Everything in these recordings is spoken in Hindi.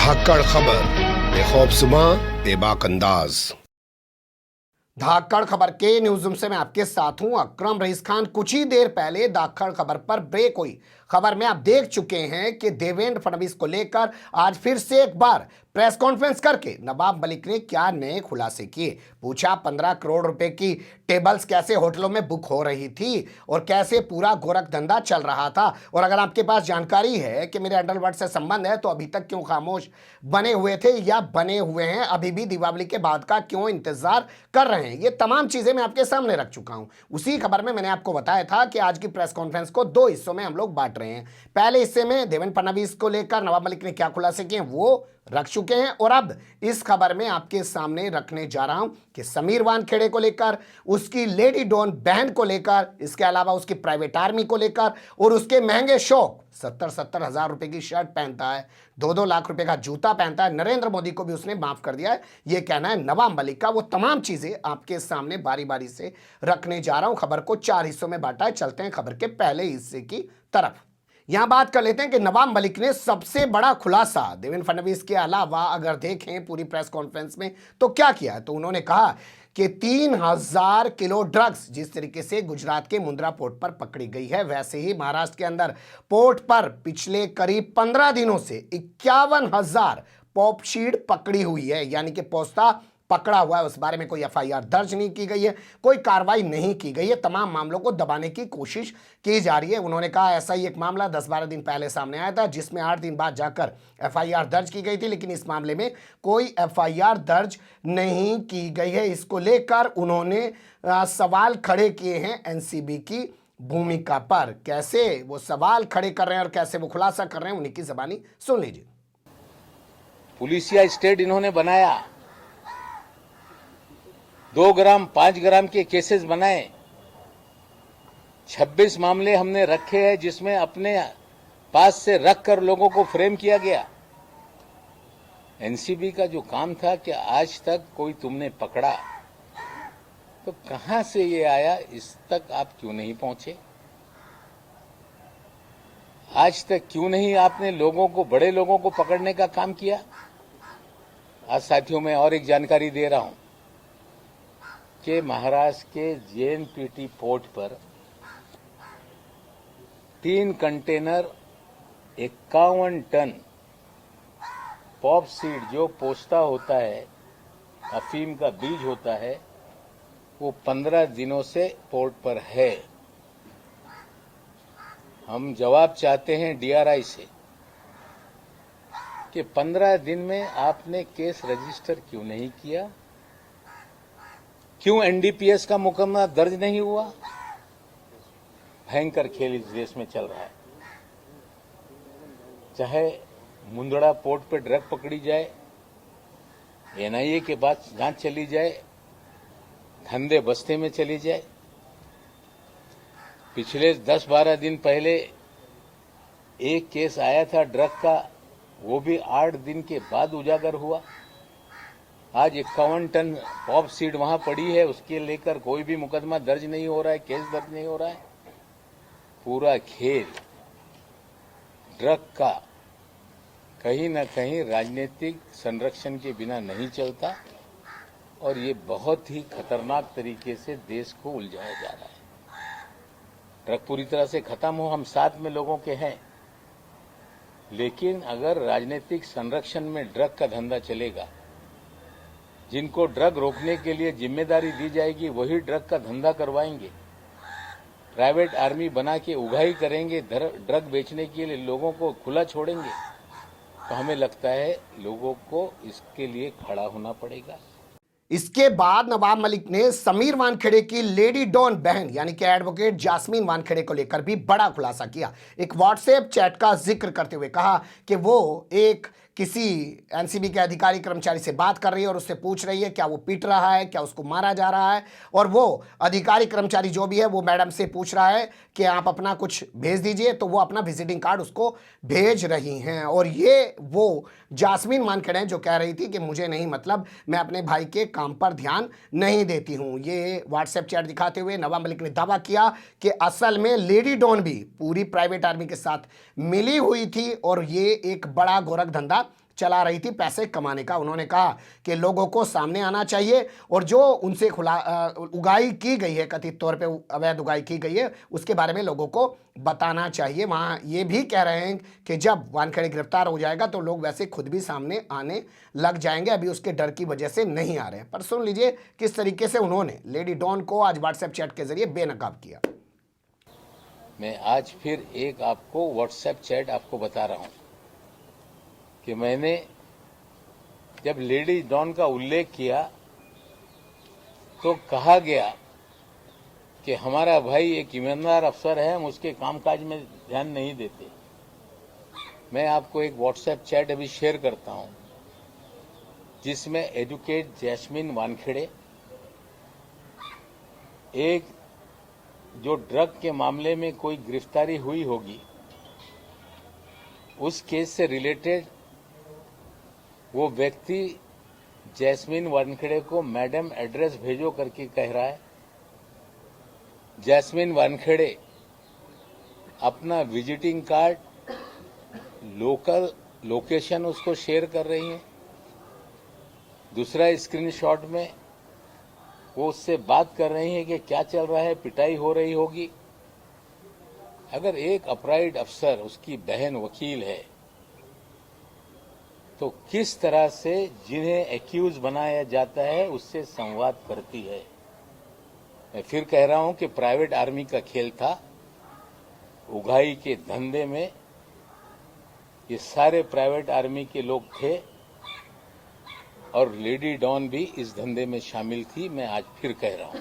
धाकड़ खबर, बेखौफसुमा बेबाक अंदाज। धाकड़ खबर के न्यूज रूम से मैं आपके साथ हूं अकरम रईस खान। कुछ ही देर पहले धाकड़ खबर पर ब्रेक हुई। खबर में आप देख चुके हैं कि देवेंद्र फडणवीस को लेकर आज फिर से एक बार प्रेस कॉन्फ्रेंस करके नवाब मलिक ने क्या नए खुलासे किए। पूछा 15 करोड़ रुपए की टेबल्स कैसे होटलों में बुक हो रही थी और कैसे पूरा गोरख धंधा चल रहा था। और अगर आपके पास जानकारी है कि मेरे अंडरवर्ल्ड से संबंध है तो अभी तक क्यों खामोश बने हुए थे या बने हुए हैं, अभी भी दीपावली के बाद का क्यों इंतजार कर रहे हैं, ये तमाम चीजें मैं आपके सामने रख चुका हूं। उसी खबर में मैंने आपको बताया था कि आज की प्रेस कॉन्फ्रेंस को दो हिस्सों में हम लोग बांट रहे हैं। पहले हिस्से में देवेंद्र फडणवीस को लेकर नवाब मलिक ने क्या खुलासे किए वो रख चुके हैं, और अब इस खबर में आपके सामने रखने जा रहा हूं कि समीर वानखेड़े को लेकर, उसकी लेडी डॉन बहन को लेकर, इसके अलावा उसकी प्राइवेट आर्मी को लेकर और उसके महंगे शौक 70-70 हजार रुपए की शर्ट पहनता है, 2-2 लाख रुपए का जूता पहनता है, नरेंद्र मोदी को भी उसने माफ कर दिया है, ये कहना है नवाब मलिक का। वो तमाम चीजें आपके सामने बारी बारी से रखने जा रहा हूं। खबर को 4 हिस्सों में बांटा है। चलते हैं खबर के पहले हिस्से की तरफ। यहां बात कर लेते हैं कि नवाब मलिक ने सबसे बड़ा खुलासा देवेंद्र फडणवीस के अलावा अगर देखें पूरी प्रेस कॉन्फ्रेंस में तो क्या किया है। तो उन्होंने कहा कि 3000 किलो ड्रग्स जिस तरीके से गुजरात के मुंद्रा पोर्ट पर पकड़ी गई है, वैसे ही महाराष्ट्र के अंदर पोर्ट पर पिछले करीब 15 दिनों से 51,000 पॉप शीड पकड़ी हुई है, यानी कि पोस्ता पकड़ा हुआ है। उस बारे में कोई एफआईआर दर्ज नहीं की गई है, कोई कार्रवाई नहीं की गई है, तमाम मामलों को दबाने की कोशिश की जा रही है। उन्होंने कहा ऐसा ही एक मामला 10-12 दिन पहले सामने आया था जिसमें 8 दिन बाद जाकर एफआईआर दर्ज की गई थी, लेकिन इस मामले में कोई एफआईआर दर्ज नहीं की गई है। इसको लेकर उन्होंने सवाल खड़े किए हैं एनसीबी की भूमिका पर। कैसे वो सवाल खड़े कर रहे हैं और कैसे वो खुलासा कर रहे हैं, उन्हीं की जबानी सुन लीजिए। पुलिसिया स्टेट इन्होंने बनाया, 2 ग्राम 5 ग्राम के केसेस बनाए, 26 मामले हमने रखे हैं जिसमें अपने पास से रख कर लोगों को फ्रेम किया गया। एनसीबी का जो काम था कि आज तक कोई तुमने पकड़ा तो कहां से ये आया, इस तक आप क्यों नहीं पहुंचे? आज तक क्यों नहीं आपने लोगों को, बड़े लोगों को पकड़ने का काम किया? आज साथियों मैं और एक जानकारी दे रहा हूं कि महाराष्ट्र के जेएनपीटी पोर्ट पर 3 कंटेनर 51 टन पॉप सीड जो पोस्ता होता है, अफीम का बीज होता है, वो 15 दिनों से पोर्ट पर है। हम जवाब चाहते हैं डीआरआई से कि 15 दिन में आपने केस रजिस्टर क्यों नहीं किया? क्यों एनडीपीएस का मुकदमा दर्ज नहीं हुआ? भयंकर खेल इस देश में चल रहा है। चाहे मुंद्रा पोर्ट पे ड्रग पकड़ी जाए, एनआईए के बाद जांच चली जाए, धंधे बस्ते में चली जाए। पिछले 10-12 दिन पहले एक केस आया था ड्रग का, वो भी 8 दिन के बाद उजागर हुआ। आज 51 टन पॉप सीड वहां पड़ी है, उसके लेकर कोई भी मुकदमा दर्ज नहीं हो रहा है, केस दर्ज नहीं हो रहा है। पूरा खेल ड्रग का कहीं न कहीं राजनीतिक संरक्षण के बिना नहीं चलता और ये बहुत ही खतरनाक तरीके से देश को उलझाया जा रहा है। ड्रग पूरी तरह से खत्म हो, हम साथ में लोगों के हैं, लेकिन अगर राजनीतिक संरक्षण में ड्रग का धंधा चलेगा, जिनको ड्रग रोकने के लिए जिम्मेदारी दी जाएगी वही ड्रग का धंधा करवाएंगे, प्राइवेट आर्मी बना के उगाही करेंगे, ड्रग बेचने के लिए लोगों को खुला छोड़ेंगे, तो हमें लगता है लोगों को इसके लिए खड़ा होना पड़ेगा। इसके बाद नवाब मलिक ने समीर वानखेड़े की लेडी डॉन बहन यानी कि एडवोकेट जास्मीन वानखेड़े को लेकर भी बड़ा खुलासा किया। एक व्हाट्सएप चैट का जिक्र करते हुए कहा कि वो एक किसी एनसीबी के अधिकारी कर्मचारी से बात कर रही है और उससे पूछ रही है क्या वो पीट रहा है, क्या उसको मारा जा रहा है, और वो अधिकारी कर्मचारी जो भी है वो मैडम से पूछ रहा है कि आप अपना कुछ भेज दीजिए, तो वो अपना विजिटिंग कार्ड उसको भेज रही हैं। और ये वो जास्मीन वानखेड़े जो कह रही थी कि मुझे नहीं मतलब, मैं अपने भाई के काम पर ध्यान नहीं देती हूं। ये व्हाट्सएप चैट दिखाते हुए नवाब मलिक ने दावा किया कि असल में लेडी डॉन भी पूरी प्राइवेट आर्मी के साथ मिली हुई थी और ये एक बड़ा गोरख धंधा चला रही थी पैसे कमाने का। उन्होंने कहा कि लोगों को सामने आना चाहिए और जो उनसे उगाही की गई है, कथित तौर पे अवैध उगाही की गई है, उसके बारे में लोगों को बताना चाहिए। वहाँ ये भी कह रहे हैं कि जब वानखेड़े गिरफ्तार हो जाएगा तो लोग वैसे खुद भी सामने आने लग जाएंगे, अभी उसके डर की वजह से नहीं आ रहे हैं। पर सुन लीजिए किस तरीके से उन्होंने लेडी डॉन को आज व्हाट्सएप चैट के जरिए बेनकाब किया। मैं आज फिर एक आपको व्हाट्सएप चैट आपको बता रहा हूं कि मैंने जब लेडी डॉन का उल्लेख किया तो कहा गया कि हमारा भाई एक ईमानदार अफसर है, हम उसके कामकाज में ध्यान नहीं देते। मैं आपको एक व्हाट्सएप चैट अभी शेयर करता हूं जिसमें एडवोकेट जैस्मिन वानखेड़े एक जो ड्रग के मामले में कोई गिरफ्तारी हुई होगी उस केस से रिलेटेड वो व्यक्ति जैस्मिन वानखेड़े को मैडम एड्रेस भेजो करके कह रहा है। जैस्मिन वानखेड़े अपना विजिटिंग कार्ड, लोकल लोकेशन उसको शेयर कर रही हैं। दूसरा स्क्रीनशॉट में वो उससे बात कर रही हैं कि क्या चल रहा है, पिटाई हो रही होगी। अगर एक अपराइट अफसर, उसकी बहन वकील है, तो किस तरह से जिन्हें एक्यूज बनाया जाता है उससे संवाद करती है। मैं फिर कह रहा हूं कि प्राइवेट आर्मी का खेल था। उगाही के धंधे में ये सारे प्राइवेट आर्मी के लोग थे और लेडी डॉन भी इस धंधे में शामिल थी। मैं आज फिर कह रहा हूं,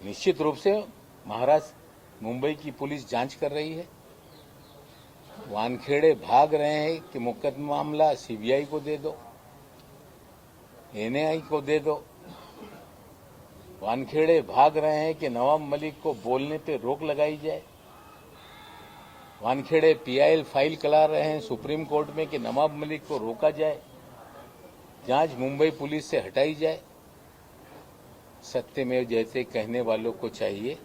निश्चित रूप से महाराष्ट्र मुंबई की पुलिस जांच कर रही है। वानखेड़े भाग रहे हैं कि मुकदमा मामला सीबीआई को दे दो, एनआई को दे दो। वानखेड़े भाग रहे हैं कि नवाब मलिक को बोलने पे रोक लगाई जाए। वानखेड़े पीआईएल फाइल करा रहे हैं सुप्रीम कोर्ट में कि नवाब मलिक को रोका जाए, जांच मुंबई पुलिस से हटाई जाए। सत्यमेव जयते कहने वालों को चाहिए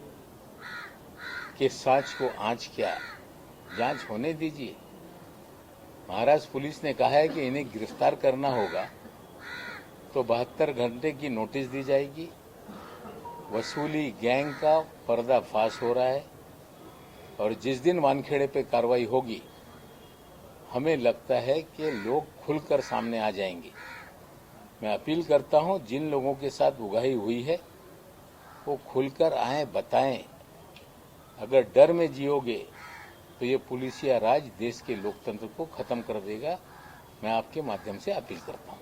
कि सच को आंच क्या, जांच होने दीजिए। महाराष्ट्र पुलिस ने कहा है कि इन्हें गिरफ्तार करना होगा तो 72 घंटे की नोटिस दी जाएगी। वसूली गैंग का पर्दाफाश हो रहा है और जिस दिन वानखेड़े पे कार्रवाई होगी हमें लगता है कि लोग खुलकर सामने आ जाएंगे। मैं अपील करता हूं जिन लोगों के साथ उगाही हुई है वो खुलकर आए, बताएं। अगर डर में जियोगे तो ये पुलिसिया राज देश के लोकतंत्र को खत्म कर देगा। मैं आपके माध्यम से अपील करता हूं।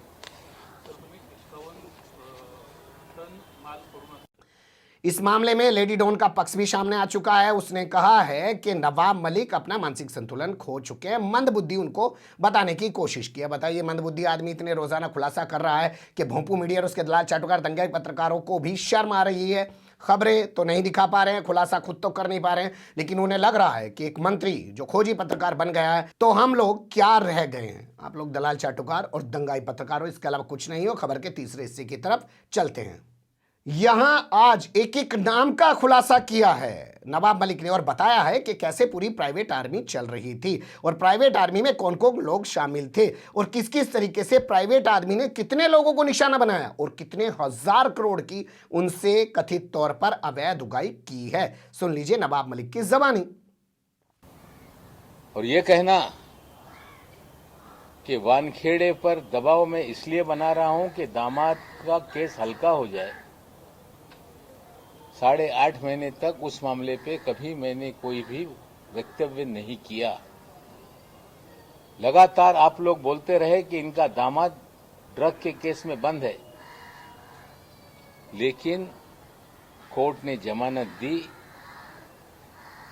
इस मामले में लेडी डॉन का पक्ष भी सामने आ चुका है। उसने कहा है कि नवाब मलिक अपना मानसिक संतुलन खो चुके हैं, मंदबुद्धि उनको बताने की कोशिश की है। बताइए, मंदबुद्धि आदमी इतने रोजाना खुलासा कर रहा है कि भोंपू मीडिया और उसके दलाल चाटुकार दंगे पत्रकारों को भी शर्म आ रही है। खबरें तो नहीं दिखा पा रहे हैं, खुलासा खुद तो कर नहीं पा रहे हैं, लेकिन उन्हें लग रहा है कि एक मंत्री जो खोजी पत्रकार बन गया है तो हम लोग क्या रह गए हैं। आप लोग दलाल चाटुकार और दंगाई पत्रकार हो, इसके अलावा कुछ नहीं हो। खबर के तीसरे हिस्से की तरफ चलते हैं। यहां आज एक एक नाम का खुलासा किया है नवाब मलिक ने और बताया है कि कैसे पूरी प्राइवेट आर्मी चल रही थी और प्राइवेट आर्मी में कौन कौन लोग शामिल थे और किस किस तरीके से प्राइवेट आर्मी ने कितने लोगों को निशाना बनाया और कितने हजार करोड़ की उनसे कथित तौर पर अवैध उगाही की है। सुन लीजिए नवाब मलिक की जबानी। और ये कहना कि वानखेड़े पर दबाव मैं इसलिए बना रहा हूं कि दामाद का केस हल्का हो जाए, 8.5 महीने तक उस मामले पे कभी मैंने कोई भी वक्तव्य नहीं किया। लगातार आप लोग बोलते रहे कि इनका दामाद ड्रग के केस में बंद है, लेकिन कोर्ट ने जमानत दी।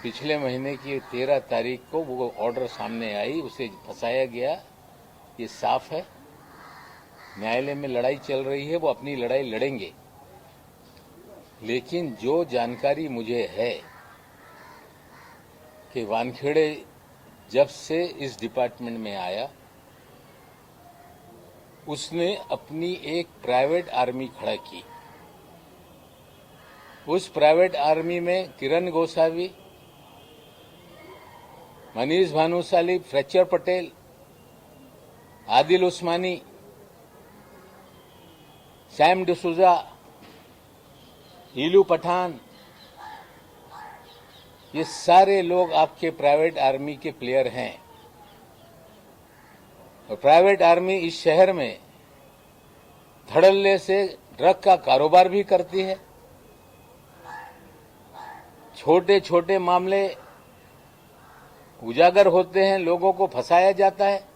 पिछले महीने की 13 तारीख को वो ऑर्डर सामने आई, उसे फंसाया गया, ये साफ है। न्यायालय में लड़ाई चल रही है, वो अपनी लड़ाई लड़ेंगे। लेकिन जो जानकारी मुझे है कि वानखेड़े जब से इस डिपार्टमेंट में आया उसने अपनी एक प्राइवेट आर्मी खड़ा की। उस प्राइवेट आर्मी में किरण गोसावी, मनीष भानुशाली, फ्रेक्चर पटेल, आदिल उस्मानी, सैम डिसूजा, हीलू पठान, ये सारे लोग आपके प्राइवेट आर्मी के प्लेयर हैं। और प्राइवेट आर्मी इस शहर में धड़ल्ले से ड्रग का कारोबार भी करती है। छोटे छोटे मामले उजागर होते हैं, लोगों को फंसाया जाता है,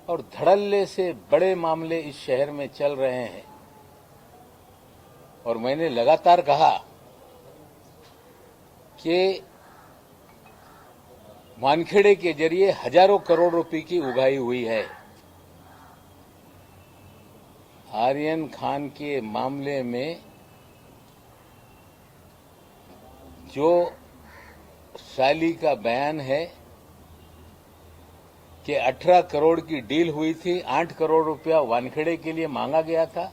और धड़ल्ले से बड़े मामले इस शहर में चल रहे हैं। और मैंने लगातार कहा कि वानखेड़े के जरिए हजारों करोड़ रुपए की उगाही हुई है। आर्यन खान के मामले में जो साली का बयान है कि 18 करोड़ की डील हुई थी, 8 करोड़ रुपया वानखेड़े के लिए मांगा गया था,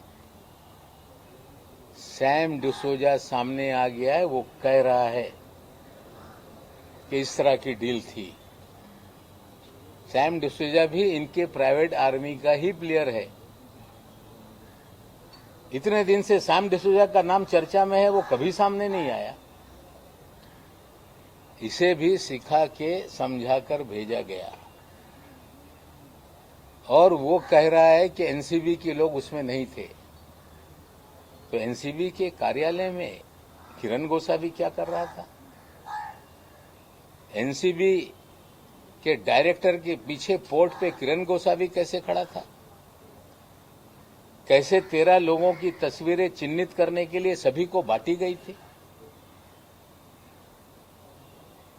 सैम डिसूजा सामने आ गया है, वो कह रहा है कि इस तरह की डील थी। सैम डिसूजा भी इनके प्राइवेट आर्मी का ही प्लेयर है। इतने दिन से सैम डिसूजा का नाम चर्चा में है, वो कभी सामने नहीं आया। इसे भी सिखा के समझाकर भेजा गया, और वो कह रहा है कि एनसीबी के लोग उसमें नहीं थे। तो एनसीबी के कार्यालय में किरण गोसावी क्या कर रहा था? एनसीबी के डायरेक्टर के पीछे पोर्ट पे किरण गोसावी कैसे खड़ा था? कैसे 13 लोगों की तस्वीरें चिन्हित करने के लिए सभी को बांटी गई थी?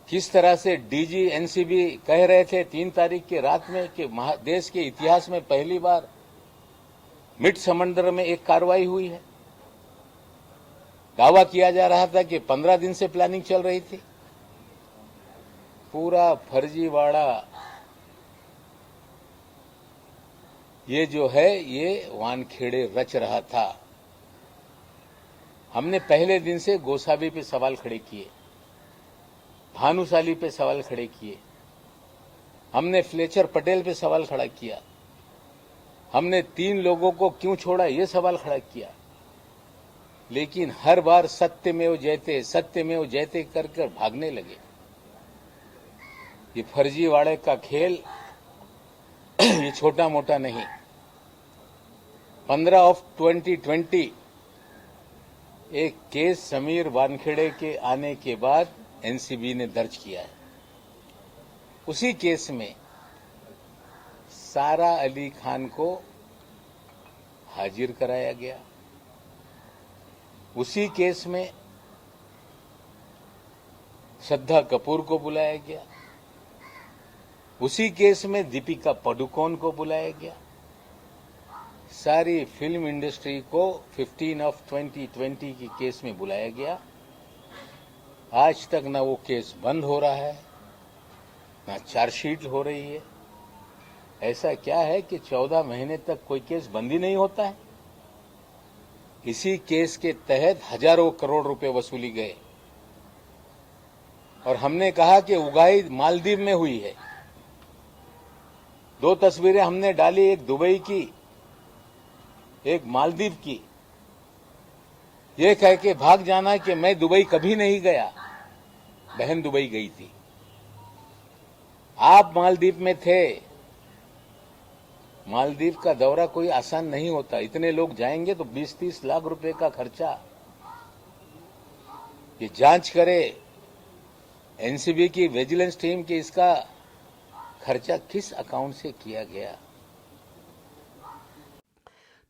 किस तरह से डीजी एनसीबी कह रहे थे 3 तारीख की रात में कि देश के इतिहास में पहली बार मिड समंदर में एक कार्रवाई हुई है। दावा किया जा रहा था कि 15 दिन से प्लानिंग चल रही थी। पूरा फर्जीवाड़ा ये जो है, ये वानखेड़े रच रहा था। हमने पहले दिन से गोसावी पे सवाल खड़े किए, भानुशाली पे सवाल खड़े किए, हमने फ्लेचर पटेल पे सवाल खड़ा किया, हमने 3 लोगों को क्यों छोड़ा ये सवाल खड़ा किया। लेकिन हर बार सत्यमेव जयते कर कर भागने लगे। ये फर्जीवाड़े का खेल ये छोटा मोटा नहीं। 15/2020 एक केस समीर वानखेड़े के आने के बाद एनसीबी ने दर्ज किया है। उसी केस में सारा अली खान को हाजिर कराया गया। उसी केस में श्रद्धा कपूर को बुलाया गया। उसी केस में दीपिका पादुकोण को बुलाया गया। सारी फिल्म इंडस्ट्री को 15/2020 की केस में बुलाया गया। आज तक ना वो केस बंद हो रहा है, ना चार्जशीट हो रही है। ऐसा क्या है कि 14 महीने तक कोई केस बंद ही नहीं होता है? इसी केस के तहत हजारों करोड़ रुपए वसूली गए। और हमने कहा कि उगाही मालदीव में हुई है। 2 तस्वीरें हमने डाली, एक दुबई की, एक मालदीव की। ये कह के भाग जाना कि मैं दुबई कभी नहीं गया। बहन दुबई गई थी, आप मालदीव में थे। मालदीव का दौरा कोई आसान नहीं होता। इतने लोग जाएंगे तो 20-30 लाख रुपए का खर्चा। ये जांच करे एनसीबी की विजिलेंस टीम कि इसका खर्चा किस अकाउंट से किया गया।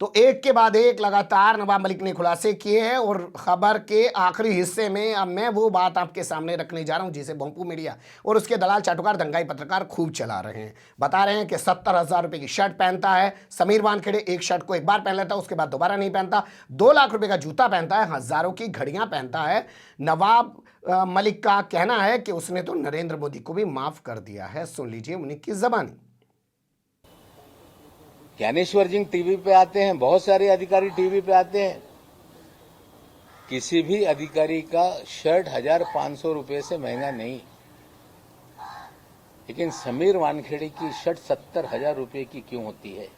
तो एक के बाद एक लगातार नवाब मलिक ने खुलासे किए हैं। और खबर के आखिरी हिस्से में अब मैं वो बात आपके सामने रखने जा रहा हूं जिसे भोंपू मीडिया और उसके दलाल चाटुकार दंगाई पत्रकार खूब चला रहे हैं। बता रहे हैं कि 70,000 रुपए की शर्ट पहनता है समीर वानखेड़े। एक शर्ट को एक बार पहन लेता है, उसके बाद दोबारा नहीं पहनता। 2 लाख रुपए का जूता पहनता है, हजारों की घड़ियां पहनता है। नवाब मलिक का कहना है कि उसने तो नरेंद्र मोदी को भी माफ कर दिया है। सुन लीजिए उन्हीं की जबानी। ज्ञानेश्वर जी टीवी पे आते हैं, बहुत सारे अधिकारी टीवी पे आते हैं। किसी भी अधिकारी का शर्ट 1,500 रुपए से महंगा नहीं। लेकिन समीर वानखेड़े की शर्ट 70,000 रुपए की क्यों होती है?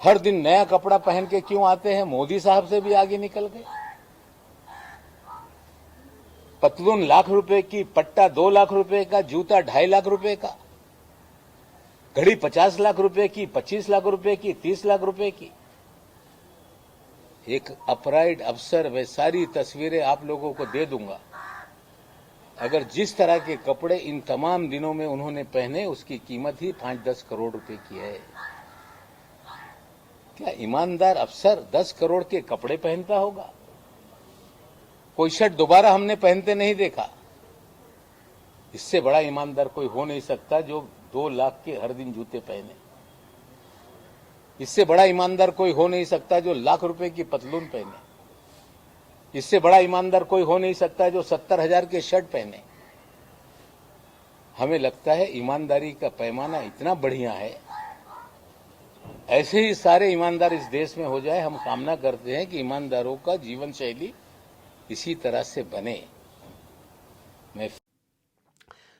हर दिन नया कपड़ा पहन के क्यों आते हैं? मोदी साहब से भी आगे निकल गए। पतलून लाख रुपए की, पट्टा 2 लाख रुपए का, जूता 2.5 लाख रुपए का, घड़ी 50 लाख रुपए की, 25 लाख रुपए की, 30 लाख रुपए की। एक अपराइड अफसर, वे सारी तस्वीरें आप लोगों को दे दूंगा। अगर जिस तरह के कपड़े इन तमाम दिनों में उन्होंने पहने, उसकी कीमत ही 5-10 करोड़ रुपए की है। क्या ईमानदार अफसर 10 करोड़ के कपड़े पहनता होगा? कोई शर्ट दोबारा हमने पहनते नहीं देखा। इससे बड़ा ईमानदार कोई हो नहीं सकता जो 2 लाख के हर दिन जूते पहने। इससे बड़ा ईमानदार कोई हो नहीं सकता जो लाख रुपए की पतलून पहने। इससे बड़ा ईमानदार कोई हो नहीं सकता जो 70,000 के शर्ट पहने। हमें लगता है ईमानदारी का पैमाना इतना बढ़िया है, ऐसे ही सारे ईमानदार इस देश में हो जाए। हम कामना करते हैं कि ईमानदारों का जीवन शैली इसी तरह से बने। मैं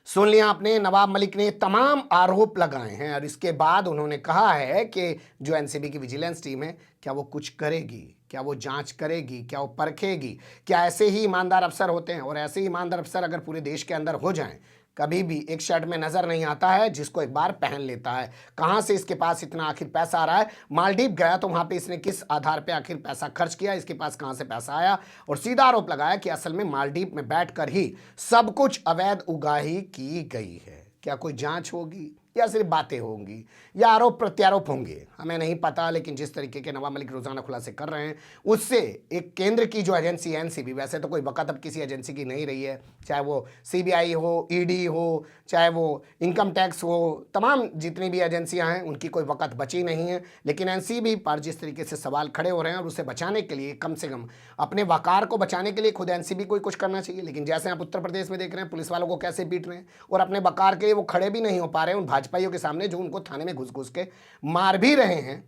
सुन लिया आपने, नवाब मलिक ने तमाम आरोप लगाए हैं और इसके बाद उन्होंने कहा है कि जो एनसीबी की विजिलेंस टीम है, क्या वो कुछ करेगी, क्या वो जांच करेगी, क्या वो परखेगी, क्या ऐसे ही ईमानदार अफसर होते हैं? और ऐसे ही ईमानदार अफसर अगर पूरे देश के अंदर हो जाएं, कभी भी एक शर्ट में नजर नहीं आता है जिसको एक बार पहन लेता है। कहां से इसके पास इतना आखिर पैसा आ रहा है? मालदीव गया तो वहां पे इसने किस आधार पे आखिर पैसा खर्च किया, इसके पास कहां से पैसा आया? और सीधा आरोप लगाया कि असल में मालदीव में बैठकर ही सब कुछ अवैध उगाही की गई है। क्या कोई जांच होगी या सिर्फ बातें होंगी या आरोप प्रत्यारोप होंगे, हमें नहीं पता। लेकिन जिस तरीके के नवाब मलिक रोजाना खुलासे कर रहे हैं, उससे एक केंद्र की जो एजेंसी है एनसीबी, वैसे तो कोई वक़्त अब किसी एजेंसी की नहीं रही है, चाहे वो सीबीआई हो, ईडी हो, चाहे वो इनकम टैक्स हो, तमाम जितनी भी एजेंसियां हैं उनकी कोई वक़्त बची नहीं है। लेकिन एनसीबी पर जिस तरीके से सवाल खड़े हो रहे हैं और उसे बचाने के लिए, कम से कम अपने वकार को बचाने के लिए खुद एनसीबी को कुछ करना चाहिए। लेकिन जैसे आप उत्तर प्रदेश में देख रहे हैं पुलिस वालों को कैसे पीट रहे हैं और अपने वकार के लिए वो खड़े भी नहीं हो पा रहे हैं उन भाजपाइयों के सामने जो उनको थाने में घुस घुस के मार भी रहे हैं।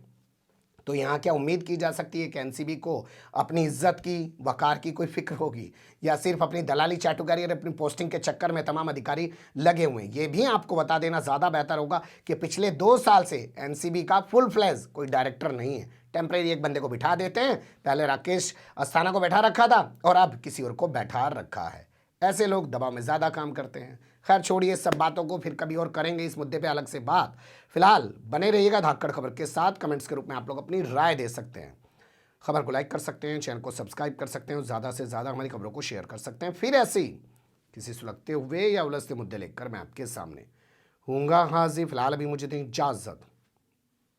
तो यहाँ क्या उम्मीद की जा सकती है कि एनसीबी को अपनी इज्जत की, वकार की कोई फिक्र होगी या सिर्फ अपनी दलाली चाटुकारी और अपनी पोस्टिंग के चक्कर में तमाम अधिकारी लगे हुए हैं? ये भी आपको बता देना ज़्यादा बेहतर होगा कि पिछले 2 साल से एनसीबी का फुल फ्लैज कोई डायरेक्टर नहीं है। टेम्परेरी एक बंदे को बिठा देते हैं, पहले राकेश अस्थाना को बैठा रखा था और अब किसी और को बैठा रखा है। ऐसे लोग दबाव में ज़्यादा काम करते हैं। खैर छोड़िए सब बातों को, फिर कभी और करेंगे इस मुद्दे पे अलग से बात। फिलहाल बने रहिएगा धाकड़ खबर के साथ। कमेंट्स के रूप में आप लोग अपनी राय दे सकते हैं, खबर को लाइक कर सकते हैं, चैनल को सब्सक्राइब कर सकते हैं और ज़्यादा से ज़्यादा हमारी खबरों को शेयर कर सकते हैं। फिर ऐसे ही किसी सुलगते हुए या उलझते मुद्दे लेकर मैं आपके सामने हूँगा हाजिर। फिलहाल अभी मुझे दें इजाज़त।